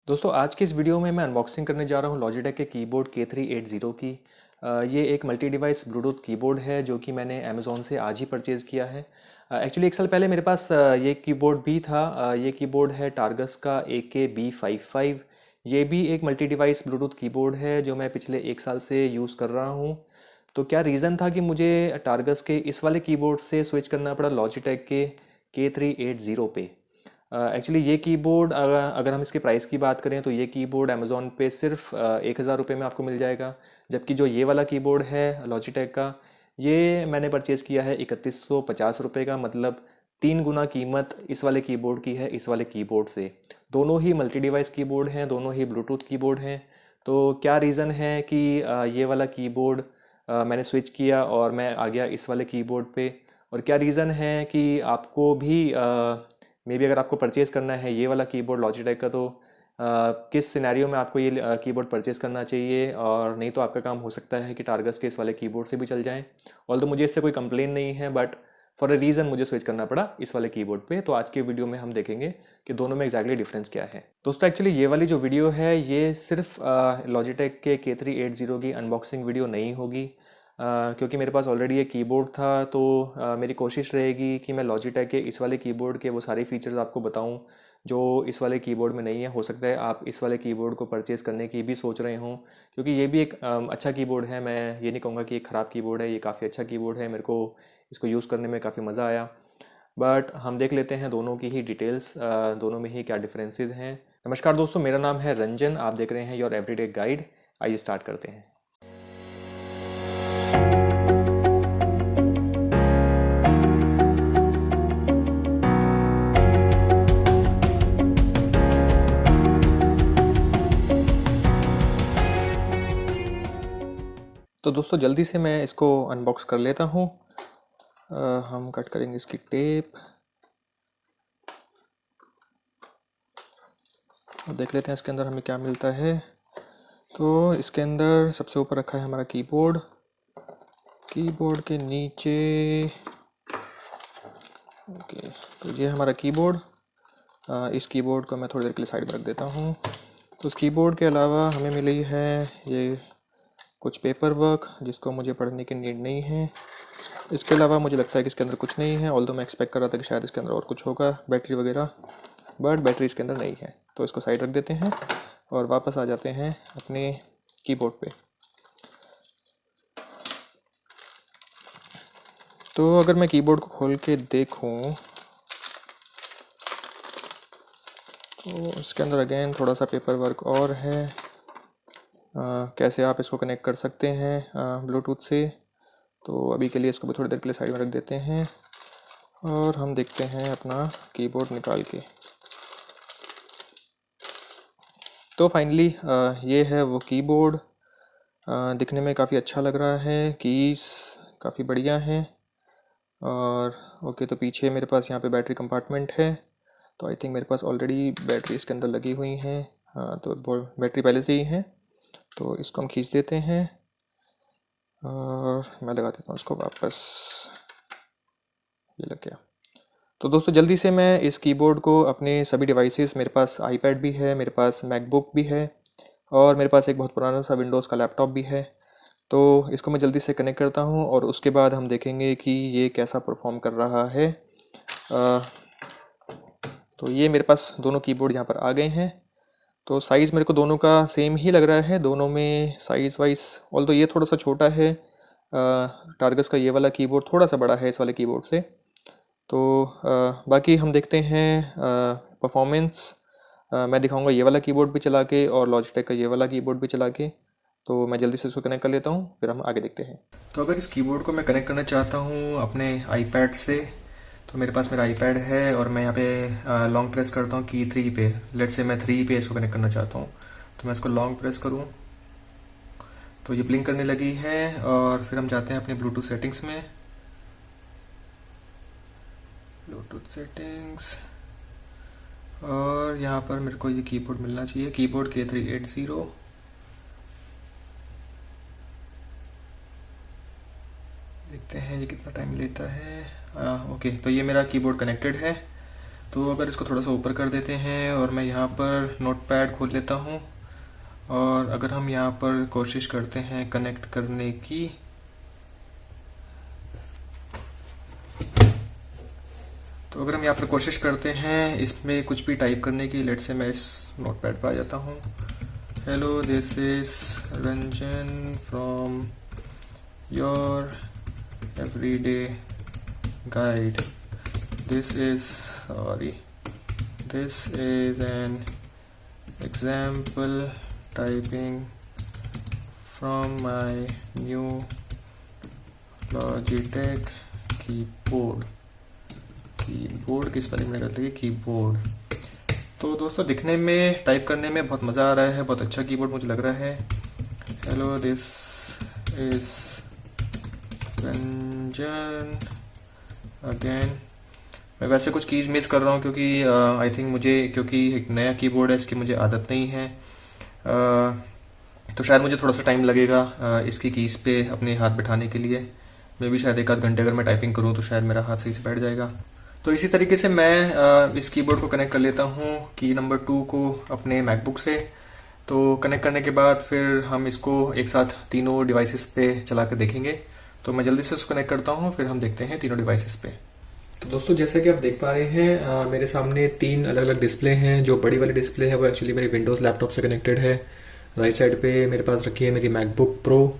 दोस्तों आज की इस वीडियो में मैं अनबॉक्सिंग करने जा रहा हूँ लॉजिटेक के कीबोर्ड K380 की। ये एक मल्टी डिवाइस ब्लूटूथ कीबोर्ड है जो कि मैंने अमेज़ॉन से आज ही परचेज़ किया है। एक्चुअली एक साल पहले मेरे पास ये कीबोर्ड भी था। ये कीबोर्ड है टारगस का AK-B55। ये भी एक मल्टी डिवाइस ब्लूटूथ कीबोर्ड है जो मैं पिछले एक साल से यूज़ कर रहा हूँ। तो क्या रीज़न था कि मुझे टारगस के इस वाले कीबोर्ड से स्विच करना पड़ा लॉजिटेक के K380 पे। एक्चुअली ये कीबोर्ड अगर हम इसके प्राइस की बात करें तो ये कीबोर्ड अमेज़ॉन पे सिर्फ 1,000 रुपये में आपको मिल जाएगा। जबकि जो ये वाला कीबोर्ड है लॉजिटेक का, ये मैंने परचेज़ किया है 3150 रुपये का। मतलब 3 गुना कीमत इस वाले कीबोर्ड की है इस वाले कीबोर्ड से। दोनों ही मल्टी डिवाइस कीबोर्ड हैं, दोनों ही ब्लूटूथ कीबोर्ड हैं। तो क्या रीज़न है कि ये वाला कीबोर्ड मैंने स्विच किया और मैं आ गया इस वाले कीबोर्ड पे। और क्या रीज़न है कि आपको भी मे बी अगर आपको परचेज़ करना है ये वाला कीबोर्ड लॉजिटेक का, तो किस सिनेरियो में आपको ये कीबोर्ड परचेज़ करना चाहिए। और नहीं तो आपका काम हो सकता है कि टारगस के इस वाले कीबोर्ड से भी चल जाएं। ऑल्दो मुझे इससे कोई कंप्लेन नहीं है, बट फॉर अ रीज़न मुझे स्विच करना पड़ा इस वाले कीबोर्ड पे। तो आज के वीडियो में हम देखेंगे कि दोनों में एग्जैक्टली डिफरेंस क्या है। दोस्तों एक्चुअली ये वाली जो वीडियो है ये सिर्फ लॉजिटेक के K380 की अनबॉक्सिंग वीडियो नहीं होगी। क्योंकि मेरे पास ऑलरेडी ये कीबोर्ड था, तो मेरी कोशिश रहेगी कि मैं लॉजिटेक के इस वाले कीबोर्ड के वो सारे फीचर्स आपको बताऊं जो इस वाले कीबोर्ड में नहीं है। हो सकता है आप इस वाले कीबोर्ड को परचेज़ करने की भी सोच रहे हों, क्योंकि ये भी एक अच्छा कीबोर्ड है। मैं ये नहीं कहूँगा कि एक ख़राब कीबोर्ड है, ये काफ़ी अच्छा कीबोर्ड है। मेरे को इसको यूज़ करने में काफ़ी मज़ा आया। बट हम देख लेते हैं दोनों की ही डिटेल्स, दोनों में ही क्या डिफरेंसेस हैं। नमस्कार दोस्तों, मेरा नाम है रंजन, आप देख रहे हैं योर एवरीडे गाइड। आइए स्टार्ट करते हैं। तो दोस्तों जल्दी से मैं इसको अनबॉक्स कर लेता हूँ। हम कट करेंगे इसकी टेप और देख लेते हैं इसके अंदर हमें क्या मिलता है। तो इसके अंदर सबसे ऊपर रखा है हमारा कीबोर्ड। कीबोर्ड के नीचे ओके, तो ये हमारा कीबोर्ड। इस कीबोर्ड को मैं थोड़ी देर के लिए साइड में रख देता हूँ। तो इस कीबोर्ड के अलावा हमें मिली है ये कुछ पेपर वर्क जिसको मुझे पढ़ने की नीड नहीं है। इसके अलावा मुझे लगता है कि इसके अंदर कुछ नहीं है, ऑल्दो मैं एक्सपेक्ट कर रहा था कि शायद इसके अंदर और कुछ होगा, बैटरी वगैरह। बट बैटरी इसके अंदर नहीं है, तो इसको साइड रख देते हैं और वापस आ जाते हैं अपने कीबोर्ड पे। तो अगर मैं कीबोर्ड को खोल के देखूं तो इसके अंदर अगेन थोड़ा सा पेपर वर्क और है। कैसे आप इसको कनेक्ट कर सकते हैं ब्लूटूथ से। तो अभी के लिए इसको भी थोड़ी देर के लिए साइड में रख देते हैं और हम देखते हैं अपना कीबोर्ड निकाल के। तो फाइनली ये है वो कीबोर्ड। दिखने में काफ़ी अच्छा लग रहा है, कीज़ काफ़ी बढ़िया हैं। और ओके, तो पीछे मेरे पास यहाँ पे बैटरी कंपार्टमेंट है। तो आई थिंक मेरे पास ऑलरेडी बैटरी इसके अंदर लगी हुई हैं। हाँ, तो बैटरी पहले से ही है। तो इसको हम खींच देते हैं और मैं लगा देता हूँ इसको वापस। ये लग गया। तो दोस्तों जल्दी से मैं इस कीबोर्ड को अपने सभी डिवाइसेस, मेरे पास आईपैड भी है, मेरे पास मैकबुक भी है और मेरे पास एक बहुत पुराना सा विंडोज़ का लैपटॉप भी है। तो इसको मैं जल्दी से कनेक्ट करता हूँ और उसके बाद हम देखेंगे कि ये कैसा परफॉर्म कर रहा है। तो ये मेरे पास दोनों कीबोर्ड यहाँ पर आ गए हैं। तो साइज़ मेरे को दोनों का सेम ही लग रहा है, दोनों में साइज़ वाइज। ऑल्दो ये थोड़ा सा छोटा है, टारगस का ये वाला कीबोर्ड थोड़ा सा बड़ा है इस वाले कीबोर्ड से। तो बाकी हम देखते हैं परफॉर्मेंस। मैं दिखाऊंगा ये वाला कीबोर्ड भी चला के और लॉजिटेक का ये वाला कीबोर्ड भी चला के। तो मैं जल्दी से इसको कनेक्ट कर लेता हूँ, फिर हम आगे देखते हैं। तो अगर इस कीबोर्ड को मैं कनेक्ट करना चाहता हूँ अपने आईपैड से, तो मेरे पास मेरा आईपैड है और मैं यहाँ पे लॉन्ग प्रेस करता हूँ की 3 पे। लेट से मैं 3 पे इसको कनेक्ट करना चाहता हूँ, तो मैं इसको लॉन्ग प्रेस करूँ तो ये ब्लिंक करने लगी है। और फिर हम जाते हैं अपने ब्लूटूथ सेटिंग्स में। ब्लूटूथ सेटिंग्स, और यहाँ पर मेरे को ये कीबोर्ड मिलना चाहिए, कीबोर्ड K380। देखते हैं ये कितना टाइम लेता है। ओके, तो ये मेरा कीबोर्ड कनेक्टेड है तो अगर इसको थोड़ा सा ऊपर कर देते हैं और मैं यहाँ पर नोटपैड खोल लेता हूँ, और अगर हम यहाँ पर कोशिश करते हैं कनेक्ट करने की, तो अगर हम यहाँ पर कोशिश करते हैं इसमें कुछ भी टाइप करने की, लेट से मैं इस नोटपैड पर आ जाता हूँ। Hello, this is Ranjan from your everyday guide. This is an example typing from my new Logitech keyboard. Keyboard की स्पेलिंग मैंने गलती की, कीबोर्ड। तो दोस्तों दिखने में, टाइप करने में बहुत मज़ा आ रहा है, बहुत अच्छा कीबोर्ड मुझे लग रहा है। Hello, this is Ranjan again. मैं वैसे कुछ कीज़ मिस कर रहा हूँ क्योंकि आई थिंक क्योंकि एक नया कीबोर्ड है, इसकी मुझे आदत नहीं है। तो शायद मुझे थोड़ा सा टाइम लगेगा इसकी कीज़ पे अपने हाथ बैठाने के लिए। मैं भी शायद 1 आध घंटे अगर मैं टाइपिंग करूँ तो शायद मेरा हाथ सही से बैठ जाएगा। तो इसी तरीके से मैं इस कीबोर्ड को कनेक्ट कर लेता हूँ की नंबर 2 को अपने मैकबुक से। तो कनेक्ट करने के बाद फिर हम इसको एक साथ तीनों डिवाइसेस पे चला कर देखेंगे। तो मैं जल्दी से उसको कनेक्ट करता हूँ, फिर हम देखते हैं तीनों डिवाइसेस पे। तो दोस्तों जैसा कि आप देख पा रहे हैं मेरे सामने 3 अलग अलग डिस्प्ले हैं। जो बड़ी वाली डिस्प्ले है वो एक्चुअली मेरी विंडोज़ लैपटॉप से कनेक्टेड है। राइट साइड पे मेरे पास रखी है मेरी मैकबुक प्रो,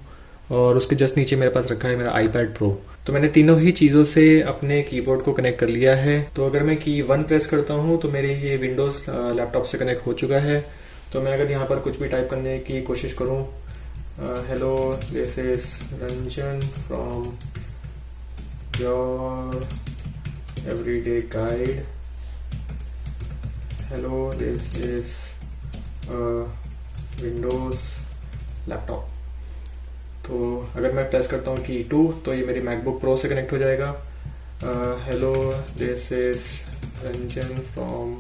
और उसके जस्ट नीचे मेरे पास रखा है मेरा आईपैड प्रो। तो मैंने तीनों ही चीज़ों से अपने कीबोर्ड को कनेक्ट कर लिया है। तो अगर मैं की 1 प्रेस करता हूँ तो मेरे ये विंडोज़ लैपटॉप से कनेक्ट हो चुका है। तो मैं अगर यहाँ पर कुछ भी टाइप करने की कोशिश करूँ, hello, this is Ranjan from your everyday guide. Hello, this is Windows laptop. तो अगर मैं प्रेस करता हूँ की 2 तो ये मेरी मैकबुक प्रो से कनेक्ट हो जाएगा। Hello, this is Ranjan from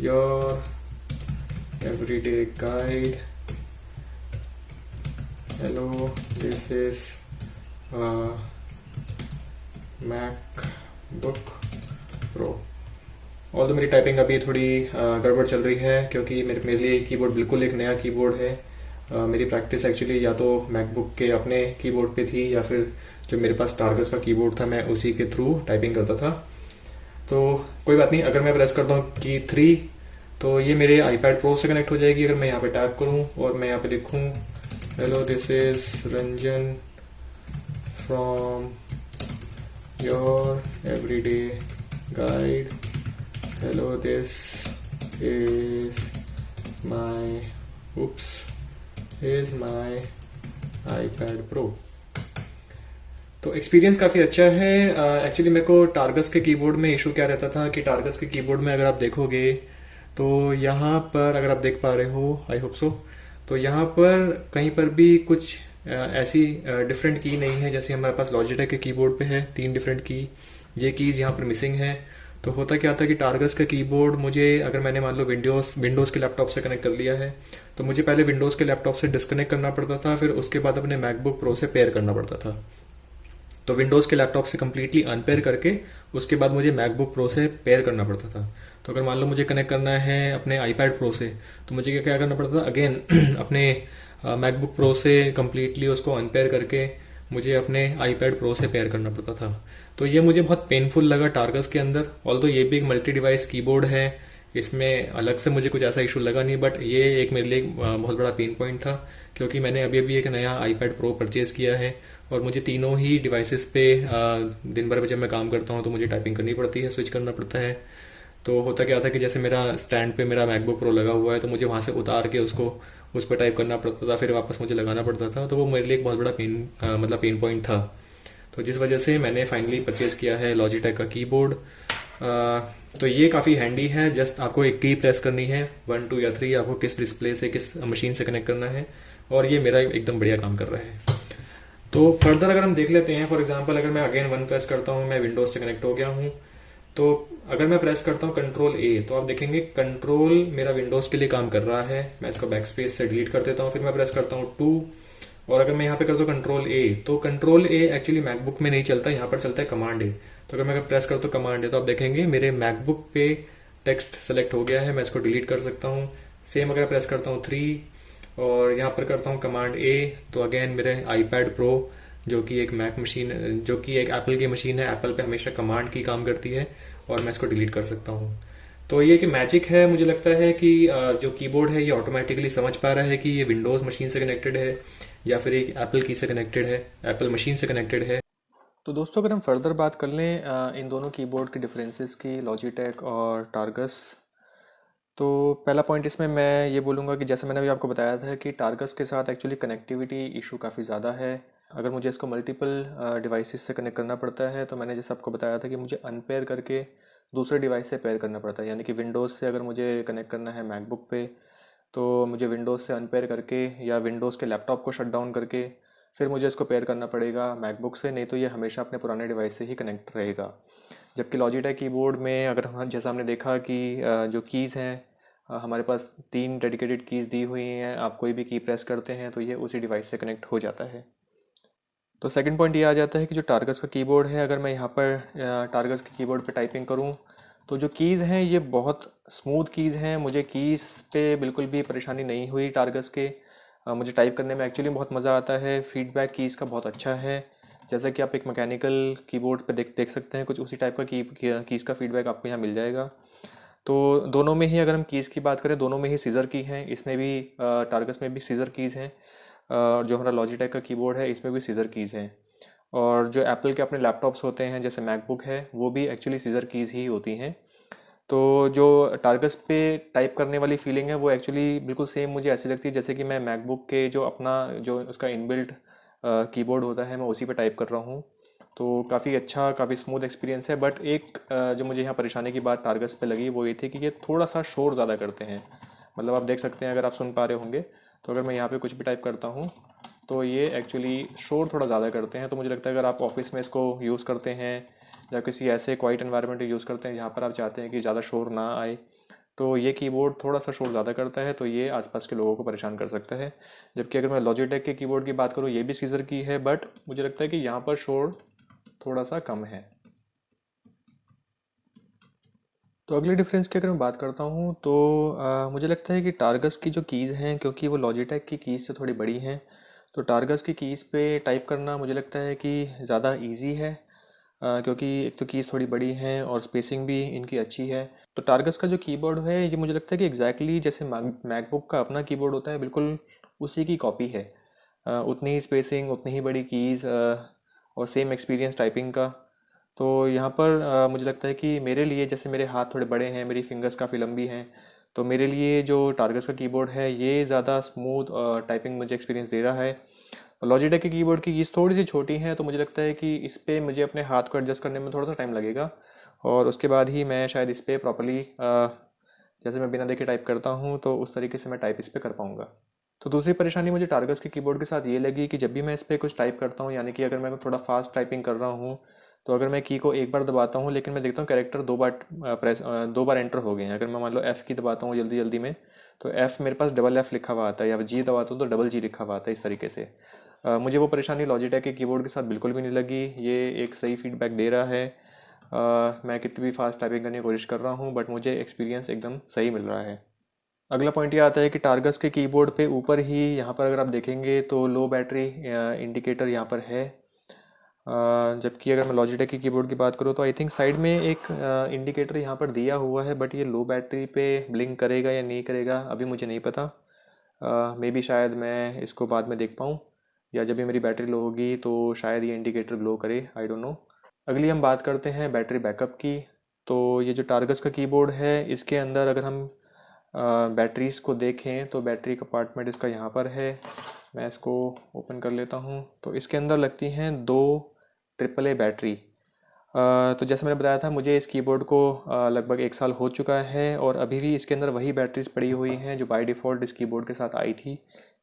your everyday guide. Hello, this is MacBook pro. और तो मेरी टाइपिंग अभी थोड़ी गड़बड़ चल रही है क्योंकि मेरे लिए कीबोर्ड बिल्कुल एक नया कीबोर्ड है। मेरी प्रैक्टिस एक्चुअली या तो मैकबुक के अपने कीबोर्ड पे थी या फिर जो मेरे पास टारगस का कीबोर्ड था मैं उसी के थ्रू टाइपिंग करता था। तो कोई बात नहीं, अगर मैं प्रेस करता हूँ की 3 तो ये मेरे आईपैड प्रो से कनेक्ट हो जाएगी। अगर मैं यहाँ पे टाइप करूँ और मैं यहाँ पे लिखूँ hello, this is Ranjan from your everyday guide. Hello, this is my iPad Pro। तो एक्सपीरियंस काफ़ी अच्छा है। एक्चुअली मेरे को टारगस के कीबोर्ड में इशू क्या रहता था कि टारगस के कीबोर्ड में अगर आप देखोगे तो यहाँ पर, अगर आप देख पा रहे हो, आई होप सो, तो यहाँ पर कहीं पर भी कुछ ऐसी डिफरेंट की नहीं है जैसे हमारे पास लॉजिटेक के कीबोर्ड पे है 3 डिफरेंट की। ये कीज़ यहाँ पर मिसिंग है। तो होता क्या था कि टारगस का कीबोर्ड मुझे, अगर मैंने मान लो विंडोज़ के लैपटॉप से कनेक्ट कर लिया है तो मुझे पहले विंडोज़ के लैपटॉप से डिस्कनेक्ट करना पड़ता था, फिर उसके बाद अपने मैकबुक प्रो से पेयर करना पड़ता था। तो विंडोज़ के लैपटॉप से कम्प्लीटली अनपेयर करके उसके बाद मुझे मैकबुक प्रो से पेयर करना पड़ता था। तो अगर मान लो मुझे कनेक्ट करना है अपने आईपैड प्रो से तो मुझे क्या क्या करना पड़ता था, अगेन अपने मैकबुक प्रो से कम्प्लीटली उसको अनपेयर करके मुझे अपने आईपैड प्रो से पेयर करना पड़ता था। तो ये मुझे बहुत पेनफुल लगा टारगस के अंदर। ऑल्दो ये भी एक मल्टी डिवाइस कीबोर्ड है, इसमें अलग से मुझे कुछ ऐसा इशू लगा नहीं, बट ये एक मेरे लिए बहुत बड़ा पेन पॉइंट था क्योंकि मैंने अभी अभी एक नया आईपैड प्रो परचेज़ किया है और मुझे तीनों ही डिवाइसेस पे दिन भर में जब मैं काम करता हूँ तो मुझे टाइपिंग करनी पड़ती है, स्विच करना पड़ता है। तो होता क्या था कि जैसे मेरा स्टैंड पे मेरा मैकबुक प्रो लगा हुआ है तो मुझे वहाँ से उतार के उसको उस पर टाइप करना पड़ता था, फिर वापस मुझे लगाना पड़ता था। तो वो मेरे लिए एक बहुत बड़ा पेन पॉइंट था। तो जिस वजह से मैंने फाइनली परचेज़ किया है लॉजिटेक का कीबोर्ड। तो ये काफ़ी हैंडी है। जस्ट आपको एक की प्रेस करनी है 1 2 या 3, आपको किस डिस्प्ले से किस मशीन से कनेक्ट करना है, और ये मेरा एकदम बढ़िया काम कर रहा है। तो फर्दर अगर हम देख लेते हैं, फॉर एग्जांपल अगर मैं अगेन 1 प्रेस करता हूँ, मैं विंडोज़ से कनेक्ट हो गया हूँ, तो अगर मैं प्रेस करता हूँ कंट्रोल ए तो आप देखेंगे कंट्रोल मेरा विंडोज़ के लिए काम कर रहा है। मैं इसको बैक स्पेस से डिलीट कर देता हूँ, फिर मैं प्रेस करता हूँ 2 और अगर मैं यहाँ पे कर दूँ कंट्रोल ए, तो कंट्रोल ए एक्चुअली मैकबुक में नहीं चलता, यहाँ पर चलता है कमांड ए। तो अगर मैं प्रेस करता हूँ कमांड ए, तो आप देखेंगे मेरे मैकबुक पे टेक्स्ट सेलेक्ट हो गया है, मैं इसको डिलीट कर सकता हूँ। सेम अगर प्रेस करता हूँ 3 और यहाँ पर करता हूँ कमांड ए, तो अगेन मेरे आईपैड प्रो जो कि एक मैक मशीन, जो कि एक एप्पल की मशीन है, एप्पल पे हमेशा कमांड की काम करती है, और मैं इसको डिलीट कर सकता हूँ। तो ये कि मैजिक है, मुझे लगता है कि जो कीबोर्ड है ये ऑटोमेटिकली समझ पा रहा है कि ये विंडोज़ मशीन से कनेक्टेड है या फिर एक एप्पल की से कनेक्टेड है, एप्पल मशीन से कनेक्टेड है। तो दोस्तों अगर हम फर्दर बात कर लें इन दोनों कीबोर्ड के डिफरेंसेस की, लॉजिटेक और टारगस, तो पहला पॉइंट इसमें मैं ये बोलूँगा कि जैसे मैंने अभी आपको बताया था कि टारगस के साथ एक्चुअली कनेक्टिविटी इशू काफ़ी ज़्यादा है। अगर मुझे इसको मल्टीपल डिवाइसेस से कनेक्ट करना पड़ता है, तो मैंने जैसे आपको बताया था कि मुझे अनपेयर करके दूसरे डिवाइस से पेयर करना पड़ता है, यानी कि विंडोज़ से अगर मुझे कनेक्ट करना है मैकबुक पे, तो मुझे विंडोज़ से अनपेयर करके या विंडोज़ के लैपटॉप को शट डाउन करके फिर मुझे इसको पेयर करना पड़ेगा मैकबुक से, नहीं तो ये हमेशा अपने पुराने डिवाइस से ही कनेक्ट रहेगा। जबकि लॉजिटेक कीबोर्ड में अगर हम जैसा हमने देखा कि जो कीज़ हैं, हमारे पास 3 डेडिकेटेड कीज़ दी हुई हैं, आप कोई भी की प्रेस करते हैं तो ये उसी डिवाइस से कनेक्ट हो जाता है। तो सेकंड पॉइंट ये आ जाता है कि जो टारगस का कीबोर्ड है, अगर मैं यहाँ पर टारगस के कीबोर्ड पे टाइपिंग करूँ, तो जो कीज़ हैं ये बहुत स्मूथ कीज़ हैं, मुझे कीज़ पे बिल्कुल भी परेशानी नहीं हुई टारगस के। मुझे टाइप करने में एक्चुअली बहुत मज़ा आता है, फीडबैक कीज़ का बहुत अच्छा है। जैसा कि आप एक मैकेनिकल कीबोर्ड पे देख देख सकते हैं, कुछ उसी टाइप का कीज़ का फीडबैक आपको यहाँ मिल जाएगा। तो दोनों में ही अगर हम कीज़ की बात करें, दोनों में ही सीज़र की हैं, इसमें भी टारगस में भी सीज़र कीज़ हैं। जो हमारा लॉजिटेक का कीबोर्ड है इसमें भी सीज़र कीज़ हैं। और जो एप्पल के अपने लैपटॉप्स होते हैं जैसे मैकबुक है, वो भी एक्चुअली सीज़र कीज़ ही होती हैं। तो जो टारगस पे टाइप करने वाली फीलिंग है वो एक्चुअली बिल्कुल सेम मुझे ऐसी लगती है जैसे कि मैं मैकबुक के जो अपना जो उसका इनबिल्ट कीबोर्ड होता है मैं उसी पे टाइप कर रहा हूँ। तो काफ़ी अच्छा, काफ़ी स्मूथ एक्सपीरियंस है। बट एक जो मुझे यहाँ परेशानी की बात टारगस पे लगी वो ये थी कि ये थोड़ा सा शोर ज़्यादा करते हैं। मतलब आप देख सकते हैं, अगर आप सुन पा रहे होंगे, तो अगर मैं यहाँ पे कुछ भी टाइप करता हूँ तो ये एक्चुअली शोर थोड़ा ज़्यादा करते हैं। तो मुझे लगता है अगर आप ऑफिस में इसको यूज़ करते हैं या किसी ऐसे क्वाइट एनवायरनमेंट यूज़ करते हैं जहाँ पर आप चाहते हैं कि ज़्यादा शोर ना आए, तो ये कीबोर्ड थोड़ा सा शोर ज़्यादा करता है, तो ये आसपास के लोगों को परेशान कर सकता है। जबकि अगर मैं लॉजिटेक के कीबोर्ड की बात करूँ, ये भी सीजर की है, बट मुझे लगता है कि यहाँ पर शोर थोड़ा सा कम है। तो अगले डिफरेंस की अगर मैं बात करता हूँ, तो मुझे लगता है कि टारगस की जो कीज़ हैं, क्योंकि वो लॉजिटेक की कीज़ से थोड़ी बड़ी हैं, तो टारगस की कीज़ पे टाइप करना मुझे लगता है कि ज़्यादा इजी है। क्योंकि एक तो कीज़ थोड़ी बड़ी हैं और स्पेसिंग भी इनकी अच्छी है। तो टारगस का जो कीबोर्ड है ये मुझे लगता है कि एग्जैक्टली जैसे मैकबुक का अपना कीबोर्ड होता है, बिल्कुल उसी की कॉपी है। उतनी ही स्पेसिंग, उतनी ही बड़ी कीज़, और सेम एक्सपीरियंस टाइपिंग का। तो यहाँ पर मुझे लगता है कि मेरे लिए, जैसे मेरे हाथ थोड़े बड़े हैं, मेरी फिंगर्स काफ़ी लंबी हैं, तो मेरे लिए जो टारगस का कीबोर्ड है ये ज़्यादा स्मूथ टाइपिंग मुझे एक्सपीरियंस दे रहा है। लॉजिटेक के कीबोर्ड की कीज़ थोड़ी सी छोटी हैं, तो मुझे लगता है कि इस पे मुझे अपने हाथ को एडजस्ट करने में थोड़ा सा टाइम लगेगा, और उसके बाद ही मैं शायद इस पे प्रॉपरली, जैसे मैं बिना देखे टाइप करता हूँ, तो उस तरीके से मैं टाइप इस पे कर पाऊँगा। तो दूसरी परेशानी मुझे टारगस के कीबोर्ड के साथ ये लगी कि जब भी मैं इस पे कुछ टाइप करता हूँ, यानी कि अगर मैं थोड़ा फास्ट टाइपिंग कर रहा हूँ, तो अगर मैं की को एक बार दबाता हूँ लेकिन मैं देखता हूँ कैरेक्टर दो बार एंटर हो गए हैं। अगर मैं मान लो एफ़ की दबाता हूँ जल्दी जल्दी में, तो एफ़ मेरे पास डबल एफ़ लिखा हुआ आता है, या जी दबाता हूँ तो डबल जी लिखा हुआ आता है, इस तरीके से। मुझे वो परेशानी लॉजिटेक के कीबोर्ड के साथ बिल्कुल भी नहीं लगी। ये एक सही फीडबैक दे रहा है। मैं कितनी भी फास्ट टाइपिंग करने की कोशिश कर रहा हूँ, बट मुझे एक्सपीरियंस एकदम सही मिल रहा है। अगला पॉइंट ये आता है कि टारगस के कीबोर्ड पे ऊपर ही यहाँ पर अगर आप देखेंगे तो लो बैटरी इंडिकेटर यहाँ पर है। जबकि अगर मैं लॉजिटेक की कीबोर्ड की बात करूँ तो आई थिंक साइड में एक इंडिकेटर यहाँ पर दिया हुआ है, बट ये लो बैटरी पे ब्लिंक करेगा या नहीं करेगा अभी मुझे नहीं पता। मे बी शायद मैं इसको बाद में देख पाऊँ, या जब भी मेरी बैटरी लो होगी तो शायद ये इंडिकेटर ग्लो करे, आई डोंट नो। अगली हम बात करते हैं बैटरी बैकअप की। तो ये जो टारगस का कीबोर्ड है इसके अंदर अगर हम बैटरीज़ को देखें, तो बैटरी कंपार्टमेंट इसका यहाँ पर है। मैं इसको ओपन कर लेता हूँ, तो इसके अंदर लगती हैं 2 ट्रिपल ए बैटरी। तो जैसे मैंने बताया था, मुझे इस कीबोर्ड को लगभग 1 साल हो चुका है, और अभी भी इसके अंदर वही बैटरीज पड़ी हुई हैं जो बाय डिफ़ॉल्ट इस कीबोर्ड के साथ आई थी।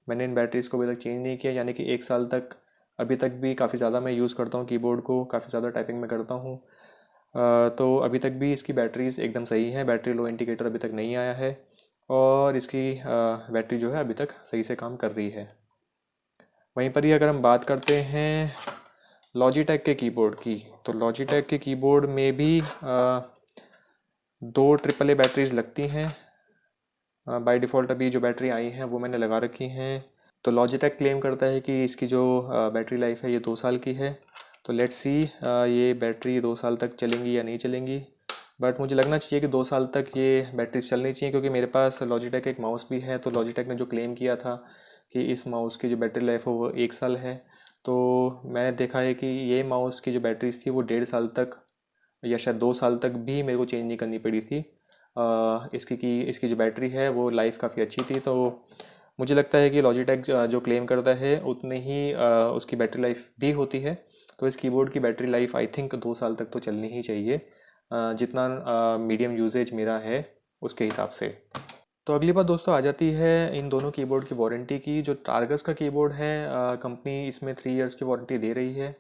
मैंने इन बैटरीज़ को अभी तक चेंज नहीं किया, यानी कि 1 साल तक अभी तक भी काफ़ी ज़्यादा मैं यूज़ करता हूँ कीबोर्ड को, काफ़ी ज़्यादा टाइपिंग में करता हूँ। तो अभी तक भी इसकी बैटरीज़ एकदम सही हैं, बैटरी लो इंडिकेटर अभी तक नहीं आया है, और इसकी बैटरी जो है अभी तक सही से काम कर रही है। वहीं पर ही अगर हम बात करते हैं लॉजिटेक के कीबोर्ड की, तो लॉजिटेक के कीबोर्ड में भी दो ट्रिपल ए बैटरीज लगती हैं। बाय डिफ़ॉल्ट अभी जो बैटरी आई हैं वो मैंने लगा रखी हैं। तो लॉजिटेक क्लेम करता है कि इसकी जो बैटरी लाइफ है ये 2 साल की है। तो लेट्स सी ये बैटरी 2 साल तक चलेंगी या नहीं चलेंगी। बट मुझे लगना चाहिए कि 2 साल तक ये बैटरी चलनी चाहिए, क्योंकि मेरे पास लॉजिटेक एक माउस भी है। तो लॉजिटेक ने जो क्लेम किया था कि इस माउस की जो बैटरी लाइफ है वो 1 साल है, तो मैंने देखा है कि ये माउस की जो बैटरीज थी वो 1.5 साल तक या शायद 2 साल तक भी मेरे को चेंज नहीं करनी पड़ी थी। इसकी जो बैटरी है वो लाइफ काफ़ी अच्छी थी। तो मुझे लगता है कि लॉजिटेक जो क्लेम करता है उतने ही उसकी बैटरी लाइफ भी होती है। तो इस कीबोर्ड की बैटरी लाइफ आई थिंक 2 साल तक तो चलनी ही चाहिए, जितना मीडियम यूजेज मेरा है उसके हिसाब से। तो अगली बात दोस्तों आ जाती है इन दोनों कीबोर्ड की वारंटी की। जो टारगस का कीबोर्ड है, कंपनी इसमें 3 इयर्स की वारंटी दे रही है।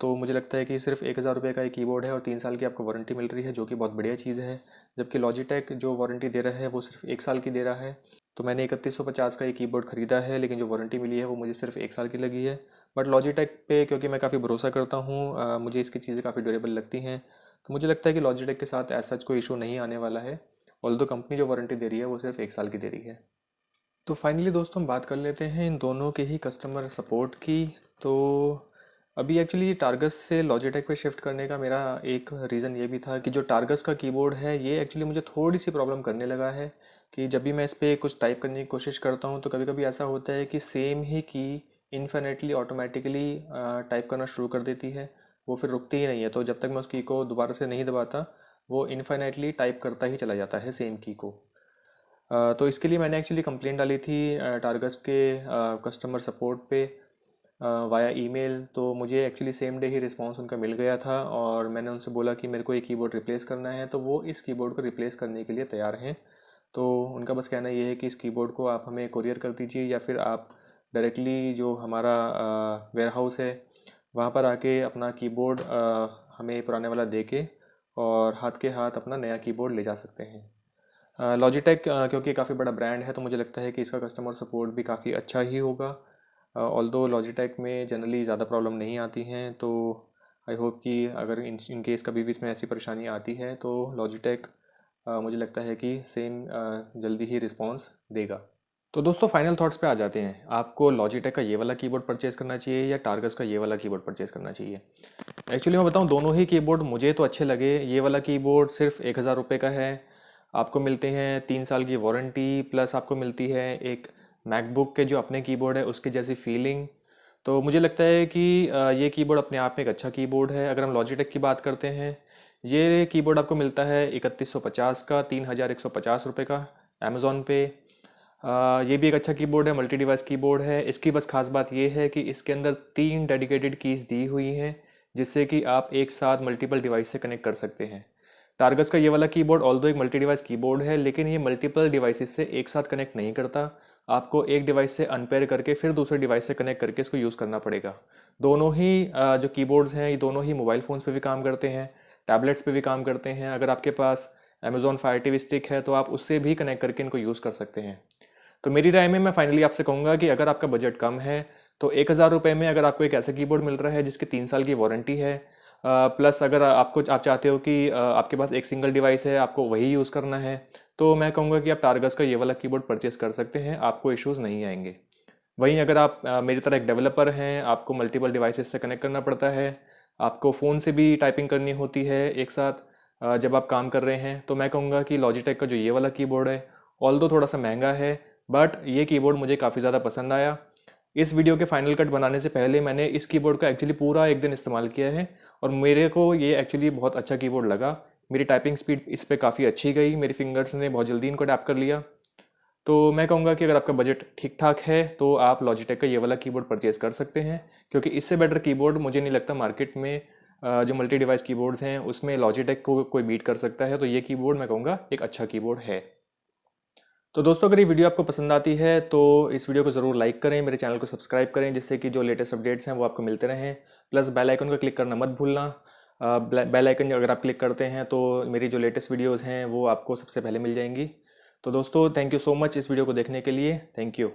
तो मुझे लगता है कि सिर्फ 1,000 रुपये का एक कीबोर्ड है और 3 साल की आपको वारंटी मिल रही है, जो कि बहुत बढ़िया चीज़ है। जबकि लॉजिटेक जो वारंटी दे रहा है वो सिर्फ 1 साल की दे रहा है। तो मैंने 3150 का एक कीबोर्ड ख़रीदा है, लेकिन जो वारंटी मिली है वो मुझे सिर्फ 1 साल की लगी है। बट लॉजिटेक पे क्योंकि मैं काफ़ी भरोसा करता हूँ, मुझे इसकी चीज़ें काफ़ी ड्यूरेबल लगती हैं, तो मुझे लगता है कि लॉजिटेक के साथ ऐसा कोई इशू नहीं आने वाला है। ऑल्दो कंपनी जो वारंटी दे रही है वो सिर्फ 1 साल की दे रही है। तो फाइनली दोस्तों हम बात कर लेते हैं इन दोनों के ही कस्टमर सपोर्ट की। तो अभी एक्चुअली टारगस से लॉजिटेक पे शिफ्ट करने का मेरा एक रीज़न ये भी था कि जो टारगस का कीबोर्ड है ये एक्चुअली मुझे थोड़ी सी प्रॉब्लम करने लगा है कि जब भी मैं इस पर कुछ टाइप करने की कोशिश करता हूँ तो कभी कभी ऐसा होता है कि सेम ही की इन्फिनेटली ऑटोमेटिकली टाइप करना शुरू कर देती है। वो फिर रुकती ही नहीं है, तो जब तक मैं उस की को दोबारा से नहीं दबाता वो इन्फिनेटली टाइप करता ही चला जाता है सेम की को। तो इसके लिए मैंने एक्चुअली कंप्लेंट डाली थी टारगस के कस्टमर सपोर्ट पे वाया ईमेल। तो मुझे एक्चुअली सेम डे ही रिस्पांस उनका मिल गया था और मैंने उनसे बोला कि मेरे को ये कीबोर्ड रिप्लेस करना है, तो वो इस कीबोर्ड को रिप्लेस करने के लिए तैयार हैं। तो उनका बस कहना ये है कि इस कीबोर्ड को आप हमें कुरियर कर दीजिए या फिर आप डायरेक्टली जो हमारा वेयर हाउस है वहाँ पर आके अपना कीबोर्ड हमें पुराने वाला दे के और हाथ के हाथ अपना नया कीबोर्ड ले जा सकते हैं। लॉजिटेक क्योंकि काफ़ी बड़ा ब्रांड है तो मुझे लगता है कि इसका कस्टमर सपोर्ट भी काफ़ी अच्छा ही होगा। ऑल्दो लॉजिटेक में जनरली ज़्यादा प्रॉब्लम नहीं आती हैं, तो आई होप कि अगर इन केस कभी भी इसमें ऐसी परेशानी आती है तो लॉजिटेक मुझे लगता है कि सेम जल्दी ही रिस्पॉन्स देगा। तो दोस्तों फाइनल थॉट्स पे आ जाते हैं। आपको लॉजिटेक का ये वाला कीबोर्ड परचेज़ करना चाहिए या टारगस का ये वाला कीबोर्ड परचेज़ करना चाहिए? एक्चुअली मैं बताऊं, दोनों ही कीबोर्ड मुझे तो अच्छे लगे। ये वाला कीबोर्ड सिर्फ 1,000 रुपये का है। आपको मिलते हैं 3 साल की वारंटी, प्लस आपको मिलती है एक मैकबुक के जो अपने कीबोर्ड है उसकी जैसी फीलिंग। तो मुझे लगता है कि ये कीबोर्ड अपने आप में एक अच्छा कीबोर्ड है। अगर हम लॉजिटेक की बात करते हैं, ये कीबोर्ड आपको मिलता है 3150 का, 3,150 रुपये का अमेज़ॉन पे। ये भी एक अच्छा कीबोर्ड है, मल्टी डिवाइस कीबोर्ड है। इसकी बस खास बात ये है कि इसके अंदर 3 डेडिकेटेड कीज़ दी हुई हैं जिससे कि आप एक साथ मल्टीपल डिवाइस से कनेक्ट कर सकते हैं। टारगस का ये वाला कीबोर्ड ऑल्दो एक मल्टी डिवाइस कीबोर्ड है, लेकिन ये मल्टीपल डिवाइसेस से एक साथ कनेक्ट नहीं करता। आपको एक डिवाइस से अनपेयर करके फिर दूसरे डिवाइस से कनेक्ट करके इसको यूज़ करना पड़ेगा। दोनों ही जो कीबोर्ड्स हैं ये दोनों ही मोबाइल फ़ोन्स पे भी काम करते हैं, टैबलेट्स पे भी काम करते हैं। अगर आपके पास अमेजोन फायर टीवी स्टिक है तो आप उससे भी कनेक्ट करके इनको यूज़ कर सकते हैं। तो मेरी राय में मैं फाइनली आपसे कहूँगा कि अगर आपका बजट कम है तो 1,000 रुपये में अगर आपको एक ऐसा कीबोर्ड मिल रहा है जिसकी 3 साल की वारंटी है, प्लस अगर आप चाहते हो कि आपके पास एक सिंगल डिवाइस है, आपको वही यूज़ करना है, तो मैं कहूँगा कि आप टारगस का ये वाला कीबोर्ड परचेस कर सकते हैं, आपको इश्यूज़ नहीं आएंगे। वहीं अगर आप मेरी तरह एक डेवलपर हैं, आपको मल्टीपल डिवाइसेस से कनेक्ट करना पड़ता है, आपको फ़ोन से भी टाइपिंग करनी होती है एक साथ जब आप काम कर रहे हैं, तो मैं कहूँगा कि लॉजिटेक का जो ये वाला कीबोर्ड है ऑल्दो थोड़ा सा महंगा है, बट ये कीबोर्ड मुझे काफ़ी ज़्यादा पसंद आया। इस वीडियो के फाइनल कट बनाने से पहले मैंने इस कीबोर्ड का एक्चुअली पूरा एक दिन इस्तेमाल किया है और मेरे को ये एक्चुअली बहुत अच्छा कीबोर्ड लगा। मेरी टाइपिंग स्पीड इस पर काफ़ी अच्छी गई, मेरी फिंगर्स ने बहुत जल्दी इनको अडैप्ट कर लिया। तो मैं कहूँगा कि अगर आपका बजट ठीक ठाक है तो आप लॉजिटेक का ये वाला कीबोर्ड परचेज़ कर सकते हैं, क्योंकि इससे बेटर कीबोर्ड मुझे नहीं लगता मार्केट में जो मल्टी डिवाइस कीबोर्ड्स हैं उसमें लॉजिटेक को कोई बीट कर सकता है। तो ये कीबोर्ड मैं कहूँगा एक अच्छा कीबोर्ड है। तो दोस्तों अगर ये वीडियो आपको पसंद आती है तो इस वीडियो को ज़रूर लाइक करें, मेरे चैनल को सब्सक्राइब करें जिससे कि जो लेटेस्ट अपडेट्स हैं वो आपको मिलते रहें। प्लस बेल आइकन को क्लिक करना मत भूलना। बेल आइकन अगर आप क्लिक करते हैं तो मेरी जो लेटेस्ट वीडियोज़ हैं वो आपको सबसे पहले मिल जाएंगी। तो दोस्तों थैंक यू सो मच इस वीडियो को देखने के लिए। Thank you.